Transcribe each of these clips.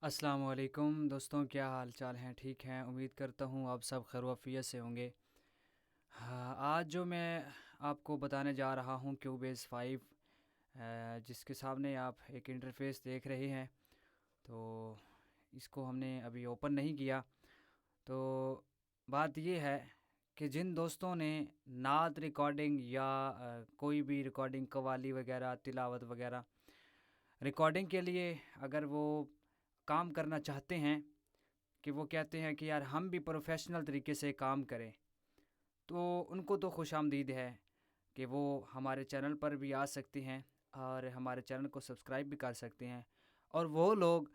अस्सलाम वालेकुम दोस्तों, क्या हाल चाल हैं? ठीक हैं, उम्मीद करता हूँ आप सब खैर आफियत से होंगे। हाँ, आज जो मैं आपको बताने जा रहा हूँ क्यूबेस 5, जिसके सामने आप एक इंटरफेस देख रहे हैं। तो इसको हमने अभी ओपन नहीं किया। तो बात ये है कि जिन दोस्तों ने नात रिकॉर्डिंग या कोई भी रिकॉर्डिंग कव्वाली वगैरह तिलावत वगैरह रिकॉर्डिंग के लिए अगर वो काम करना चाहते हैं, कि वो कहते हैं कि यार हम भी प्रोफेशनल तरीके से काम करें, तो उनको तो खुशामदीद है कि वो हमारे चैनल पर भी आ सकते हैं और हमारे चैनल को सब्सक्राइब भी कर सकते हैं। और वो लोग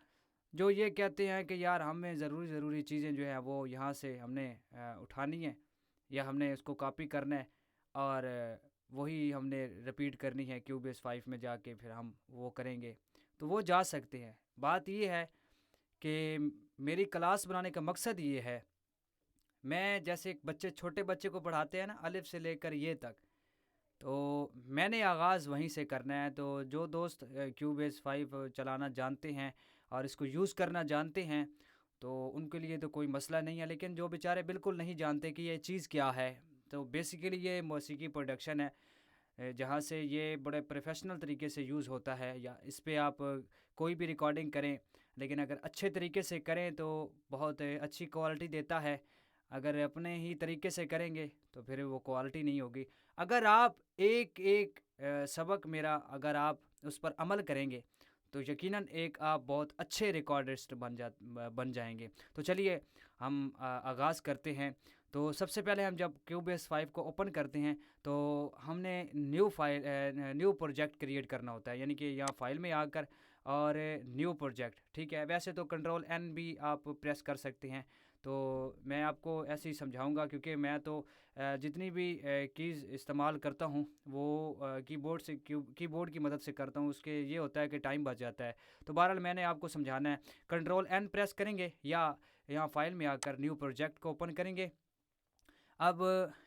जो ये कहते हैं कि यार हमें ज़रूरी चीज़ें जो है वो यहाँ से हमने उठानी है या हमने उसको कॉपी करना है और वही हमने रिपीट करनी है क्यूबेस 5 में जाके फिर हम वो करेंगे, तो वो जा सकते हैं। बात ये है कि मेरी क्लास बनाने का मकसद ये है, मैं जैसे एक छोटे बच्चे को पढ़ाते हैं ना, अलिफ से लेकर ये तक, तो मैंने आगाज़ वहीं से करना है। तो जो दोस्त क्यूबेस 5 चलाना जानते हैं और इसको यूज़ करना जानते हैं, तो उनके लिए तो कोई मसला नहीं है। लेकिन जो बेचारे बिल्कुल नहीं जानते कि ये चीज़ क्या है, तो बेसिकली ये मौसीकी प्रोडक्शन है, जहाँ से ये बड़े प्रोफेशनल तरीके से यूज़ होता है। या इस पे आप कोई भी रिकॉर्डिंग करें, लेकिन अगर अच्छे तरीके से करें तो बहुत अच्छी क्वालिटी देता है। अगर अपने ही तरीके से करेंगे तो फिर वो क्वालिटी नहीं होगी। अगर आप एक एक सबक मेरा अगर आप उस पर अमल करेंगे, तो यकीनन एक आप बहुत अच्छे रिकॉर्डिस्ट बन जाएंगे। तो चलिए हम आगाज़ करते हैं। तो सबसे पहले हम जब क्यूबेस 5 को ओपन करते हैं, तो हमने न्यू प्रोजेक्ट क्रिएट करना होता है, यानी कि यहाँ फाइल में आकर और न्यू प्रोजेक्ट, ठीक है। वैसे तो कंट्रोल एन भी आप प्रेस कर सकते हैं। तो मैं आपको ऐसे ही समझाऊंगा, क्योंकि मैं तो जितनी भी कीज़ इस्तेमाल करता हूँ वो कीबोर्ड की मदद से करता हूँ। उसके ये होता है कि टाइम बच जाता है। तो बहरहाल मैंने आपको समझाना है। कंट्रोल एन प्रेस करेंगे या यहाँ फाइल में आकर न्यू प्रोजेक्ट को ओपन करेंगे। अब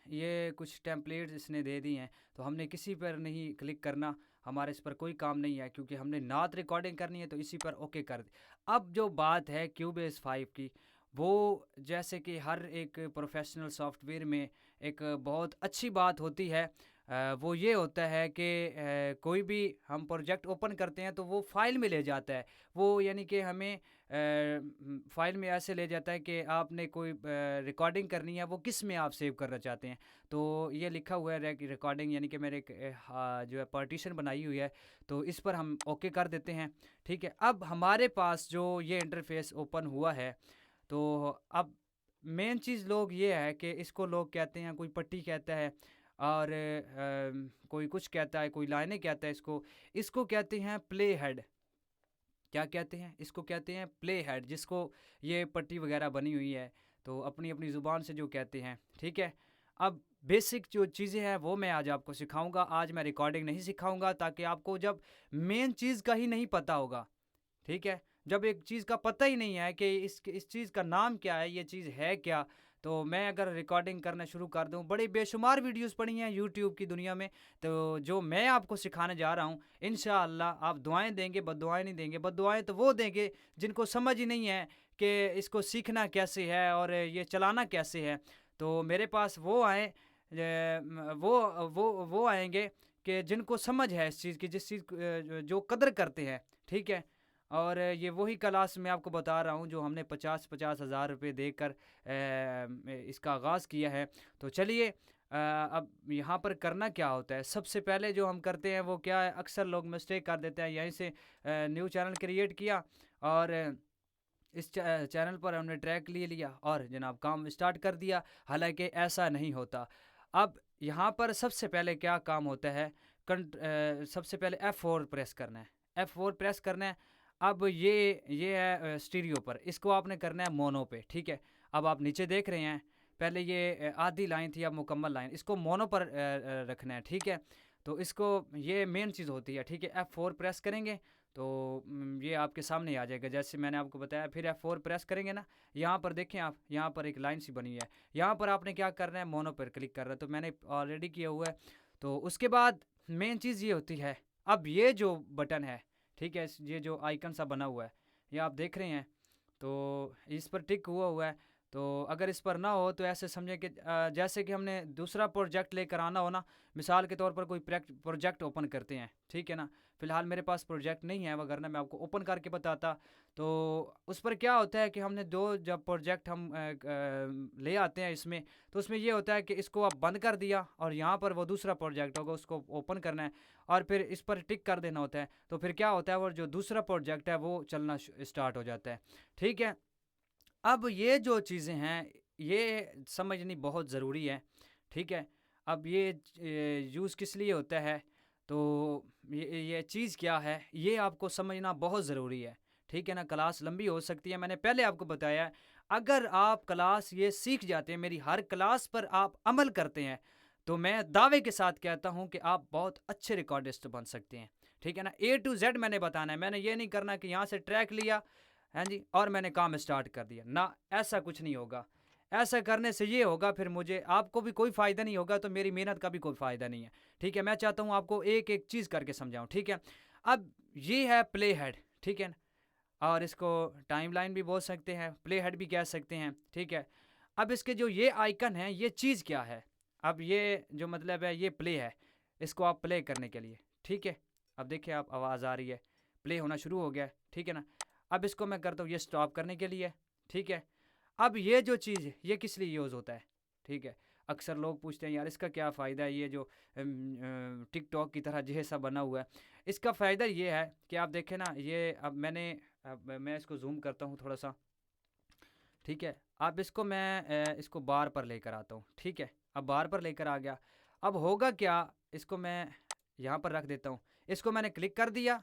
ये कुछ टेम्पलेट्स इसने दे दी हैं, तो हमने किसी पर नहीं क्लिक करना। हमारे इस पर कोई काम नहीं है, क्योंकि हमने नात रिकॉर्डिंग करनी है, तो इसी पर ओके कर दी। अब जो बात है क्यूबेस 5 की, वो जैसे कि हर एक प्रोफेशनल सॉफ्टवेयर में एक बहुत अच्छी बात होती है, वो ये होता है कि कोई भी हम प्रोजेक्ट ओपन करते हैं तो वो फाइल में ले जाता है। वो यानी कि हमें फाइल में ऐसे ले जाता है कि आपने कोई रिकॉर्डिंग करनी है, वो किस में आप सेव करना चाहते हैं। तो ये लिखा हुआ है रिकॉर्डिंग, यानी कि मैंने एक जो है पार्टीशन बनाई हुई है, तो इस पर हम ओके कर देते हैं। ठीक है, अब हमारे पास जो ये इंटरफेस ओपन हुआ है, तो अब मेन चीज़ लोग ये है कि इसको लोग कहते हैं, कोई पट्टी कहता है और कोई कुछ कहता है, कोई लाइनें कहता है। इसको इसको कहते हैं प्ले हेड। क्या कहते हैं? इसको कहते हैं प्ले हेड, जिसको ये पट्टी वगैरह बनी हुई है, तो अपनी अपनी ज़ुबान से जो कहते हैं, ठीक है। अब बेसिक जो चीज़ें हैं वो मैं आज आपको सिखाऊंगा। आज मैं रिकॉर्डिंग नहीं सिखाऊंगा, ताकि आपको जब मेन चीज़ का ही नहीं पता होगा, ठीक है? जब एक चीज़ का पता ही नहीं है कि इस चीज़ का नाम क्या है, ये चीज़ है क्या? तो मैं अगर रिकॉर्डिंग करना शुरू कर दूँ, बड़ी बेशुमार वीडियोज़ पड़ी हैं यूट्यूब की दुनिया में, तो जो मैं आपको सिखाने जा रहा हूँ, इंशाअल्लाह आप दुआएँ देंगे, बद्दुआएँ नहीं देंगे। बद्दुआएँ तो वो देंगे जिनको समझ ही नहीं है कि इसको सीखना कैसे है और ये चलाना कैसे है। तो मेरे पास वो आएँ, वो आएँगे कि जिनको समझ है इस चीज़ की, जिस चीज़ जो कदर करते हैं, ठीक है? और ये वही क्लास मैं आपको बता रहा हूँ जो हमने 50-50 हज़ार रुपये देकर इसका आगाज़ किया है। तो चलिए, अब यहाँ पर करना क्या होता है, सबसे पहले जो हम करते हैं वो क्या है, अक्सर लोग मिस्टेक कर देते हैं। यहीं से न्यू चैनल क्रिएट किया और इस चैनल पर हमने ट्रैक ले लिया और जनाब काम स्टार्ट कर दिया। हालांकि ऐसा नहीं होता। अब यहाँ पर सबसे पहले क्या काम होता है, सबसे पहले F4 प्रेस करना है। F4 प्रेस करना है। अब ये है स्टीरियो पर, इसको आपने करना है मोनो पे, ठीक है। अब आप नीचे देख रहे हैं, पहले ये आधी लाइन थी, अब मुकम्मल लाइन, इसको मोनो पर रखना है, ठीक है। तो इसको ये मेन चीज़ होती है, ठीक है। F4 प्रेस करेंगे तो ये आपके सामने आ जाएगा, जैसे मैंने आपको बताया। फिर F4 प्रेस करेंगे ना, यहाँ पर देखें आप, यहाँ पर एक लाइन सी बनी है, यहाँ पर आपने क्या करना है, मोनो पर क्लिक करना है। तो मैंने ऑलरेडी किया हुआ है। तो उसके बाद मेन चीज़ ये होती है, अब ये जो बटन है, ठीक है, ये जो आइकन सा बना हुआ है, ये आप देख रहे हैं, तो इस पर टिक हुआ हुआ है। तो अगर इस पर ना हो तो ऐसे समझें कि जैसे कि हमने दूसरा प्रोजेक्ट लेकर आना हो ना, मिसाल के तौर पर कोई प्रोजेक्ट ओपन करते हैं, ठीक है ना। फ़िलहाल मेरे पास प्रोजेक्ट नहीं है, वरना मैं आपको ओपन करके बताता। तो उस पर क्या होता है कि हमने 2 जब प्रोजेक्ट हम ले आते हैं इसमें, तो उसमें ये होता है कि इसको आप बंद कर दिया और यहाँ पर वो दूसरा प्रोजेक्ट होगा, उसको ओपन करना है और फिर इस पर टिक कर देना होता है। तो फिर क्या होता है, वो जो दूसरा प्रोजेक्ट है वो चलना स्टार्ट हो जाता है, ठीक है। अब ये जो चीज़ें हैं, ये समझनी बहुत ज़रूरी है, ठीक है। अब ये यूज़ किस लिए होता है, तो ये चीज़ क्या है, ये आपको समझना बहुत ज़रूरी है, ठीक है ना। क्लास लंबी हो सकती है, मैंने पहले आपको बताया है, अगर आप क्लास ये सीख जाते हैं, मेरी हर क्लास पर आप अमल करते हैं, तो मैं दावे के साथ कहता हूँ कि आप बहुत अच्छे रिकॉर्डिस्ट बन सकते हैं, ठीक है ना। ए टू ज़ेड मैंने बताना है, मैंने ये नहीं करना कि यहाँ से ट्रैक लिया, हाँ जी, और मैंने काम स्टार्ट कर दिया ना, ऐसा कुछ नहीं होगा। ऐसा करने से ये होगा, फिर मुझे आपको भी कोई फ़ायदा नहीं होगा, तो मेरी मेहनत का भी कोई फ़ायदा नहीं है, ठीक है। मैं चाहता हूँ आपको एक-एक चीज़ करके समझाऊँ, ठीक है। अब ये है प्ले हेड, ठीक है, और इसको टाइमलाइन भी बोल सकते हैं, प्ले हेड भी कह सकते हैं, ठीक है। अब इसके जो ये आइकन है, ये चीज़ क्या है? अब ये जो मतलब है, ये प्ले है, इसको आप प्ले करने के लिए, ठीक है। अब देखिए, आप आवाज़ आ रही है, प्ले होना शुरू हो गया है, ठीक है ना। अब इसको मैं करता हूँ ये स्टॉप करने के लिए, ठीक है। अब ये जो चीज़ है, ये किस लिए यूज़ होता है, ठीक है। अक्सर लोग पूछते हैं, यार इसका क्या फ़ायदा है, ये जो टिकटॉक की तरह जैसा बना हुआ है। इसका फ़ायदा ये है कि आप देखें ना, ये अब मैं इसको ज़ूम करता हूँ थोड़ा-सा, ठीक है। अब इसको मैं इसको बार पर लेकर आता हूँ, ठीक है। अब बार पर लेकर आ गया, अब होगा क्या, इसको मैं यहाँ पर रख देता हूँ। इसको मैंने क्लिक कर दिया,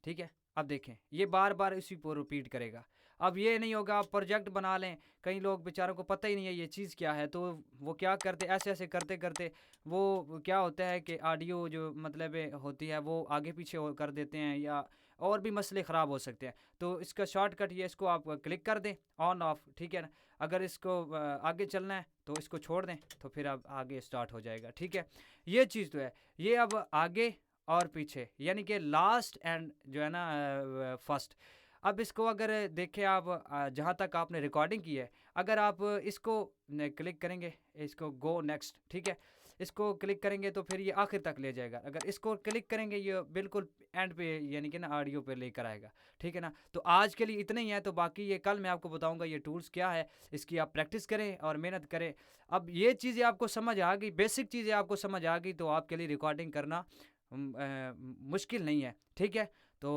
ठीक है। अब देखें, ये बार-बार इसी को रिपीट करेगा। अब ये नहीं होगा, आप प्रोजेक्ट बना लें, कई लोग बेचारों को पता ही नहीं है ये चीज़ क्या है, तो वो क्या करते, ऐसे-ऐसे करते-करते वो क्या होता है कि ऑडियो जो मतलब होती है, वो आगे-पीछे कर देते हैं, या और भी मसले ख़राब हो सकते हैं। तो इसका शॉर्टकट ये, इसको आप क्लिक कर दें, ऑन ऑफ, ठीक है ना। अगर इसको आगे चलना है तो इसको छोड़ दें, तो फिर अब आगे स्टार्ट हो जाएगा, ठीक है। ये चीज़ तो है। ये अब आगे और पीछे, यानी कि लास्ट एंड जो है ना फर्स्ट। अब इसको अगर देखें आप, जहाँ तक आपने रिकॉर्डिंग की है, अगर आप इसको क्लिक करेंगे, इसको गो नेक्स्ट, ठीक है। इसको क्लिक करेंगे तो फिर ये आखिर तक ले जाएगा। अगर इसको क्लिक करेंगे, ये बिल्कुल एंड पे, यानी कि ना ऑडियो पे लेकर आएगा, ठीक है ना। तो आज के लिए इतना ही है, तो बाकी ये कल मैं आपको बताऊंगा ये टूल्स क्या है, इसकी आप प्रैक्टिस करें और मेहनत करें। अब ये चीज़ें आपको समझ आ गई, बेसिक चीज़ें आपको समझ आ गई, तो आपके लिए रिकॉर्डिंग करना मुश्किल नहीं है, ठीक है। तो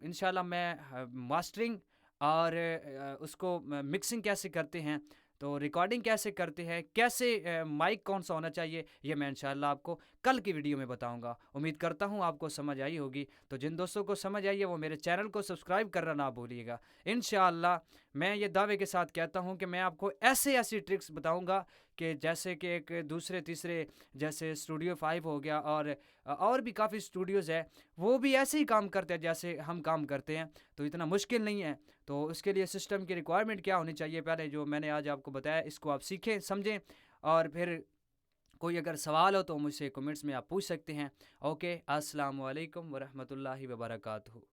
इंशाल्लाह मैं मास्टरिंग और उसको मिक्सिंग कैसे करते हैं, तो रिकॉर्डिंग कैसे करते हैं, कैसे माइक कौन सा होना चाहिए, ये मैं इंशाल्लाह आपको कल की वीडियो में बताऊंगा। उम्मीद करता हूँ आपको समझ आई होगी। तो जिन दोस्तों को समझ आई है, वो मेरे चैनल को सब्सक्राइब करना ना भूलिएगा। इंशाल्लाह मैं ये दावे के साथ कहता हूँ कि मैं आपको ऐसे ऐसी ट्रिक्स बताऊँगा कि जैसे कि एक दूसरे तीसरे, जैसे स्टूडियो 5 हो गया, और भी काफ़ी स्टूडियोज़ है, वो भी ऐसे ही काम करते हैं जैसे हम काम करते हैं। तो इतना मुश्किल नहीं है। तो उसके लिए सिस्टम की रिक्वायरमेंट क्या होनी चाहिए, पहले जो मैंने आज आपको बताया, इसको आप सीखें, समझें, और फिर कोई अगर सवाल हो तो मुझसे कमेंट्स में आप पूछ सकते हैं। ओके, अस्सलाम वालेकुम वरहमतुल्लाहि वबरकातुहू।